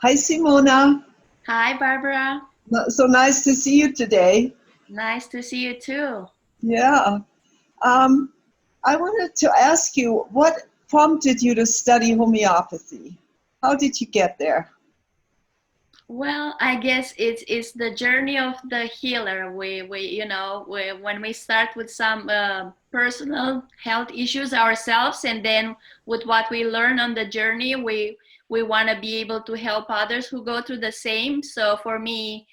Hi, Simona. Hi, Barbara. So nice to see you today. Nice to see you too. Yeah. Um, I wanted to ask you, what prompted you to study homeopathy? How did you get there? Well, I guess it's the journey of the healer. When we start with some personal health issues ourselves, and then with what we learn on the journey, we want to be able to help others who go through the same. So for me,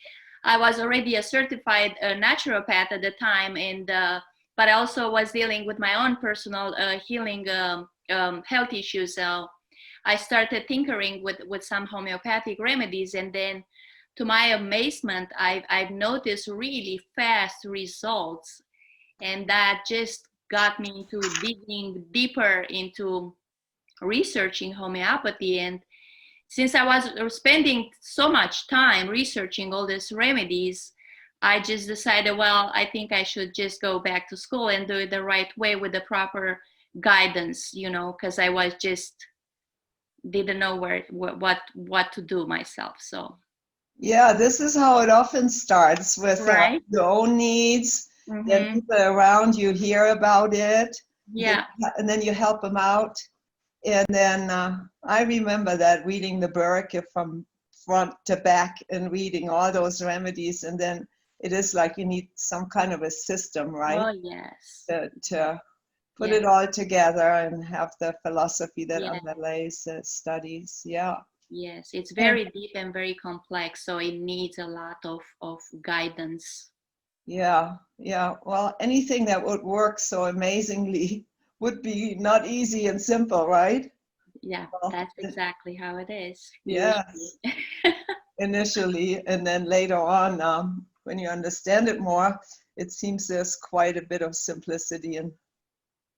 I was already a certified naturopath at the time, and but I also was dealing with my own personal healing health issues. I started tinkering with some homeopathic remedies, and then to my amazement, I've noticed really fast results, and that just got me into digging deeper into researching homeopathy. And since I was spending so much time researching all these remedies, I just decided, well, I think I should just go back to school and do it the right way with the proper guidance, because I was just didn't know what to do myself. So Yeah, this is how it often starts with right. your own needs. Then Mm-hmm. people around you hear about it, then, Yeah. and then you help them out. And then I remember that reading the Burke from front to back and reading all those remedies. And then it is like you need some kind of a system, right? Oh yes. To put Yeah. it all together and have the philosophy that Yeah. underlays the studies. Yeah. Yes, it's And very deep and very complex, so it needs a lot of guidance. yeah, yeah. Well, anything that would work so amazingly would be not easy and simple, right? Yeah, Well, that's exactly how it is usually. yes, initially, and then later on, when you understand it more, it seems there's quite a bit of simplicity in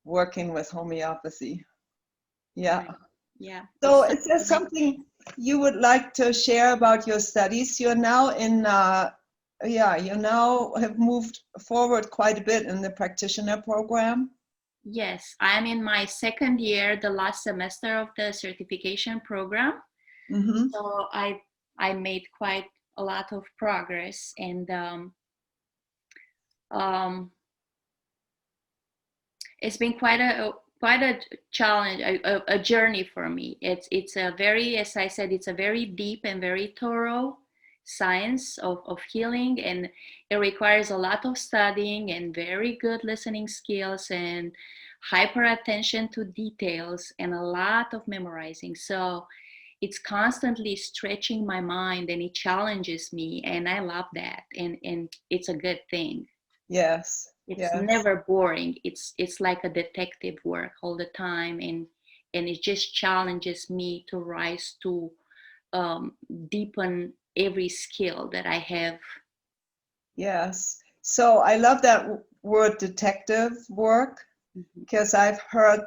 working with homeopathy. Yeah. Right. Yeah, So it's is there something. something you would like to share about your studies? You're now in, yeah, you now have moved forward quite a bit in the practitioner program. Yes, I'm in my second year, the last semester of the certification program. Mm-hmm. So I made quite a lot of progress, and um, it's been quite a challenge, a journey for me. It's a very, as I said, it's a very deep and very thorough science of healing, and it requires a lot of studying and very good listening skills and hyper attention to details and a lot of memorizing. So it's constantly stretching my mind, and it challenges me, and I love that, and it's a good thing. Yes, It's yes, never boring. It's like a detective work all the time, and it just challenges me to rise to deepen every skill that I have. yes. So I love that word detective work Mhm, because I've heard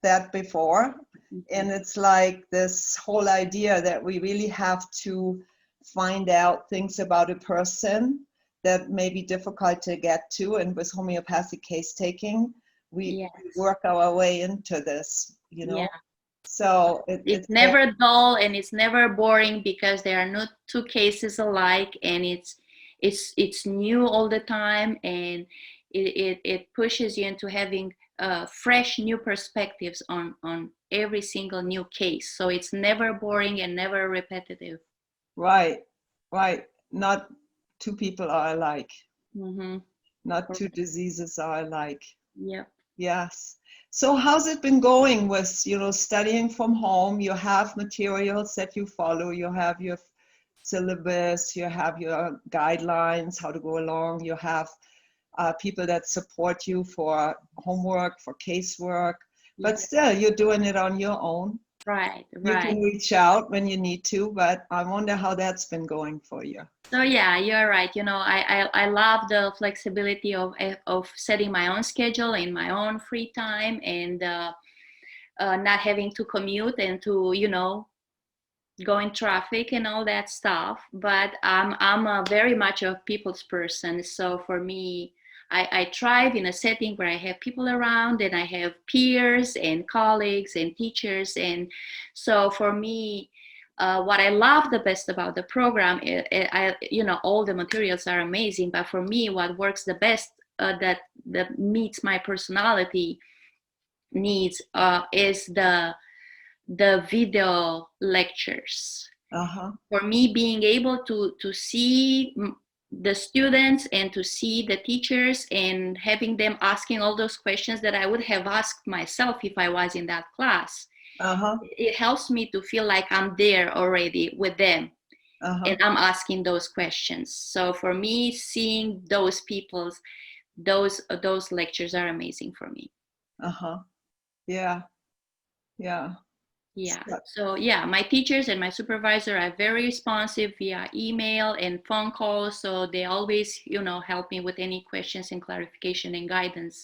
that before. mhm. And it's like this whole idea that we really have to find out things about a person that may be difficult to get to. And with homeopathic case taking, we Yes, work our way into this, you yeah. know. So It's it's very, never dull and it's never boring because there are no two cases alike, and it's new all the time, and it pushes you into having fresh new perspectives on every single new case. So it's never boring and never repetitive. right, right. Not two people are alike, Mm-hmm. not two Correct. diseases are alike. Yep. Yes. So how's it been going with, studying from home? You have materials that you follow, you have your syllabus, you have your guidelines, how to go along, you have people that support you for homework, for casework, but Yeah. still you're doing it on your own. Right. You Right. can reach out when you need to, but I wonder how that's been going for you. So yeah, you're right. I love the flexibility of setting my own schedule in my own free time, and not having to commute and to go in traffic and all that stuff. But I'm a very much a people's person. So for me, I thrive in a setting where I have people around and I have peers and colleagues and teachers, and so for me, what I love the best about the program, all the materials are amazing, but for me, what works the best, that meets my personality needs, is the video lectures. Uh-huh. For me, being able to see the students and to see the teachers and having them asking all those questions that I would have asked myself if I was in that class, Uh-huh. it helps me to feel like I'm there already with them Uh-huh. and I'm asking those questions. So for me, seeing those people's those lectures are amazing for me. Uh-huh. Yeah. Yeah. Yeah. So- So yeah, my teachers and my supervisor are very responsive via email and phone calls. So they always, help me with any questions and clarification and guidance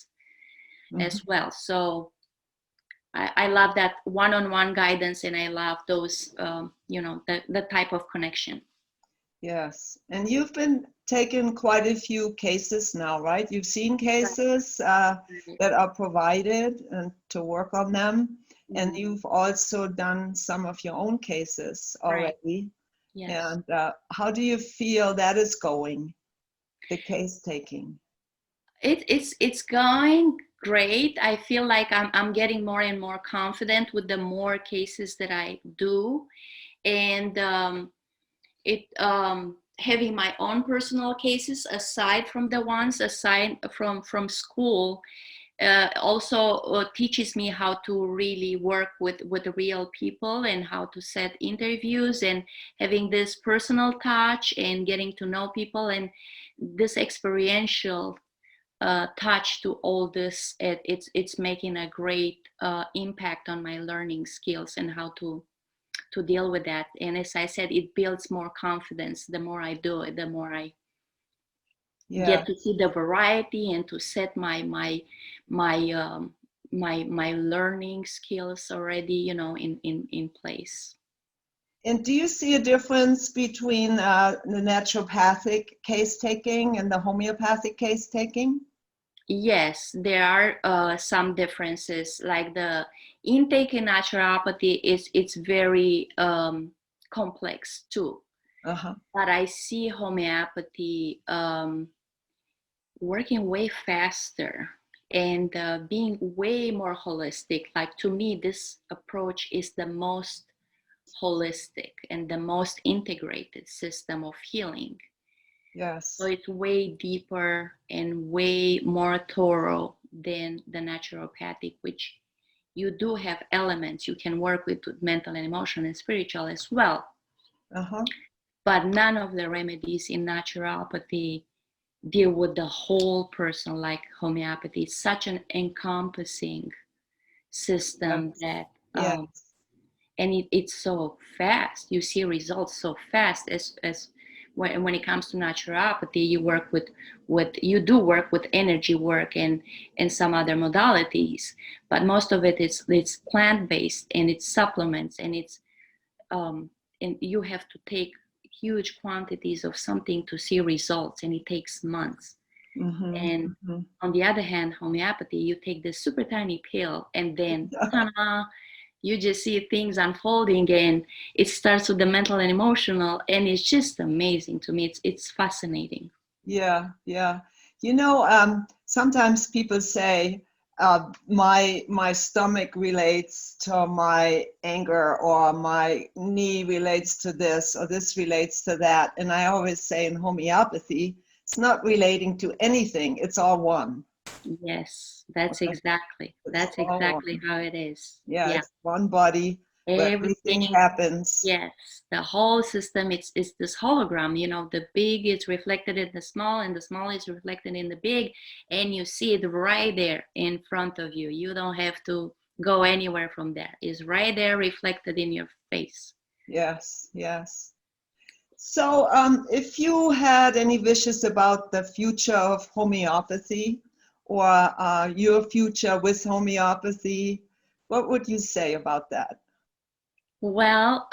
as mhm. well. So I love that one-on-one guidance, and I love those, the type of connection. Yes. And you've been taking quite a few cases now, right? You've seen cases Right. that are provided and to work on them. And Mhm. you've also done some of your own cases Right. already. Yes. And how do you feel that is going, the case taking? It's going great. I feel like I'm getting more and more confident with the more cases that I do, and it having my own personal cases aside from the ones aside from school, also teaches me how to really work with real people and how to set interviews and having this personal touch and getting to know people and this experiential touch to all this. It's making a great impact on my learning skills and how to deal with that. And as I said, it builds more confidence. The more I do it, the more I Yeah. get to see the variety and to set my learning skills already, in place. And do you see a difference between the naturopathic case taking and the homeopathic case taking? Yes, there are some differences. Like the intake in naturopathy it's very complex too. Uh-huh. But I see homeopathy working way faster and being way more holistic. Like to me, this approach is the most holistic and the most integrated system of healing. So Yes. it's way deeper and way more thorough than the naturopathic, which you do have elements you can work with mental and emotional and spiritual as well. Uh-huh. But none of the remedies in naturopathy deal with the whole person like homeopathy. It's such an encompassing system Yes. that Yes. and it's so fast. You see results so fast. As when it comes to naturopathy, you do work with energy work and some other modalities, but most of it's plant based and it's supplements um, and you have to take huge quantities of something to see results, and it takes months. Mm-hmm. And Mm-hmm. on the other hand, homeopathy, you take this super tiny pill and then ta-da, you just see things unfolding, and it starts with the mental and emotional, and it's just amazing to me. It's fascinating. Yeah, yeah. Sometimes people say my stomach relates to my anger, or my knee relates to this, or this relates to that. And I always say in homeopathy, it's not relating to anything. It's all one. Yes, that's Okay? exactly It's that's all exactly one. how it is. Yeah, Yeah, it's one body where everything everything. happens. Yes, the whole system, it's this hologram, the big is reflected in the small and the small is reflected in the big, and you see it right there in front of you. You don't have to go anywhere from there. It's right there reflected in your face. Yes, yes. So, if you had any wishes about the future of homeopathy, or your future with homeopathy, what would you say about that? Well,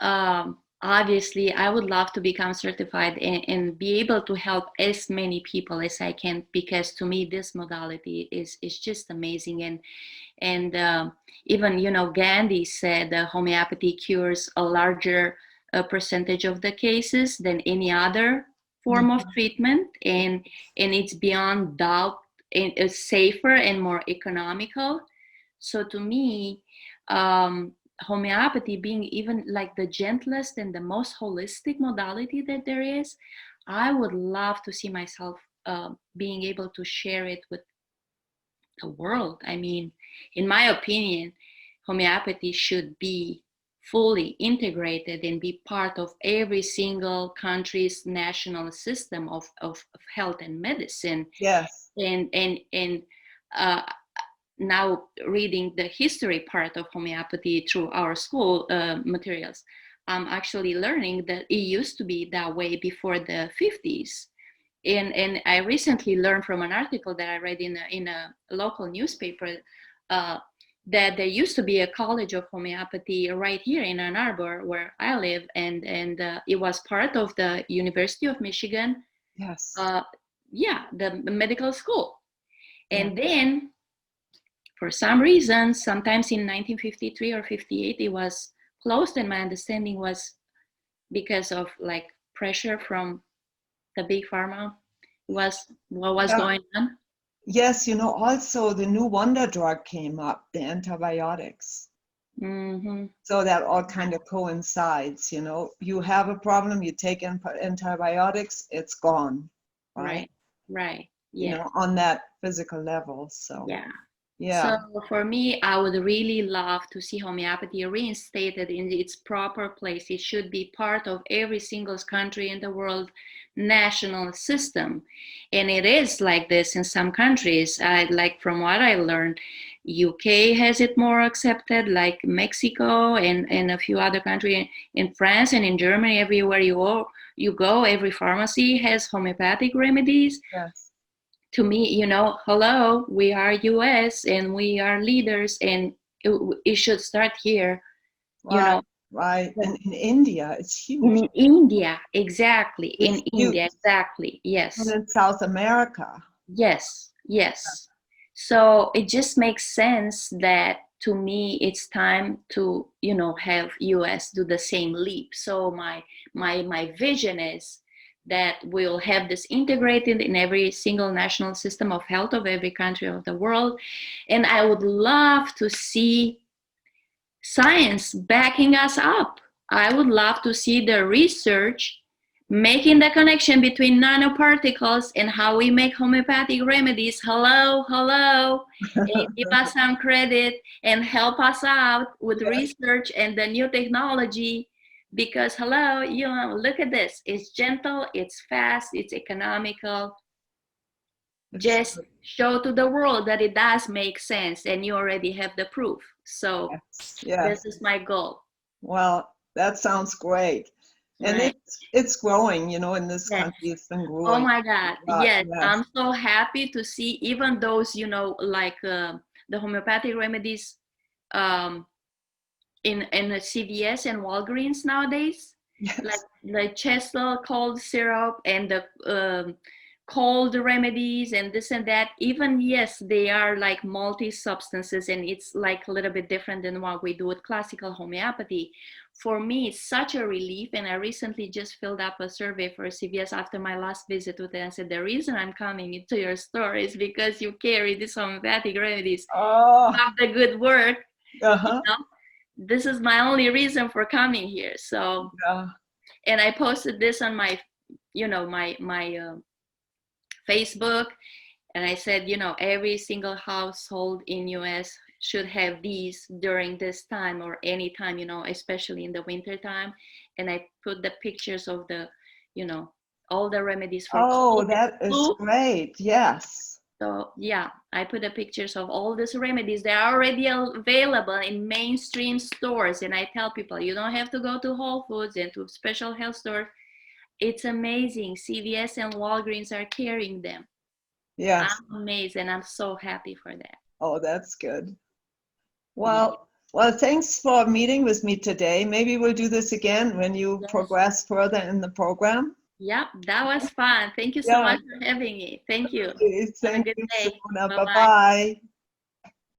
obviously, I would love to become certified and be able to help as many people as I can, because to me, this modality is just amazing. And even Gandhi said homeopathy cures a larger percentage of the cases than any other form of treatment, and it's beyond doubt, and it's safer and more economical. So to me, homeopathy being even like the gentlest and the most holistic modality that there is, I would love to see myself being able to share it with the world. I mean, in my opinion, homeopathy should be fully integrated and be part of every single country's national system of health and medicine. Yes. And uh, now reading the history part of homeopathy through our school materials, I'm actually learning that it used to be that way before the 50s. And I recently learned from an article that I read in a local newspaper that there used to be a college of homeopathy right here in Ann Arbor, where I live, and it was part of the University of Michigan. Yes. Yeah, the medical school. And Yeah. then, for some reason, sometimes in 1953 or 58, it was closed, and my understanding was because of like pressure from the big pharma. Was what was going on? Yes, also the new wonder drug came up, the antibiotics. Mm-hmm. So that all kind of coincides, you have a problem, you take antibiotics, it's gone, right? Right. Yeah. On that physical level. So, Yeah. yeah. So for me, I would really love to see homeopathy reinstated in its proper place. It should be part of every single country in the world national system. And it is like this in some countries. Like from what I learned, UK has it more accepted, like Mexico and a few other countries. In France and in Germany, everywhere you go, every pharmacy has homeopathic remedies. Yes. To me, hello, we are US and we are leaders, and it should start here. Right. Right. And in India, it's huge. In India, exactly. It's In huge. India, exactly. And Yes. in South America. Yes. So it just makes sense that to me it's time to have US do the same leap. So my vision is that we'll have this integrated in every single national system of health of every country of the world, and I would love to see science backing us up. I would love to see the research making the connection between nanoparticles and how we make homeopathic remedies. Hello, and give us some credit and help us out with research and the new technology. Because look at this. It's gentle, it's fast, it's economical. Just show to the world that it does make sense, and you already have the proof. So this is my goal. Well, that sounds great. And it's growing, in this country. It's been growing. Oh my God. Yes. I'm so happy to see even those, like the homeopathic remedies in the CVS and Walgreens nowadays. Like the Chestel cold syrup and the cold remedies and this and that. Even, yes, they are like multi-substances, and it's like a little bit different than what we do with classical homeopathy. For me, it's such a relief. And I recently just filled up a survey for CVS after my last visit with them. I said, the reason I'm coming into your store is because you carry these homeopathic remedies. You have the good work. This is my only reason for coming here. So, and I posted this on my, my Facebook, and I said, every single household in US should have these during this time or any time, especially in the winter time. And I put the pictures of the, all the remedies for cold. That is great. Yes. So yeah, I put the pictures of all these remedies. They're already available in mainstream stores. And I tell people, you don't have to go to Whole Foods and to special health stores. It's amazing. CVS and Walgreens are carrying them. Yes. I'm amazed, and I'm so happy for that. Oh, that's good. Well, thanks for meeting with me today. Maybe we'll do this again when you progress further in the program. Yep, that was fun. Thank you so much for having me. Thank you. Thank Have a good you, day. Bye-bye.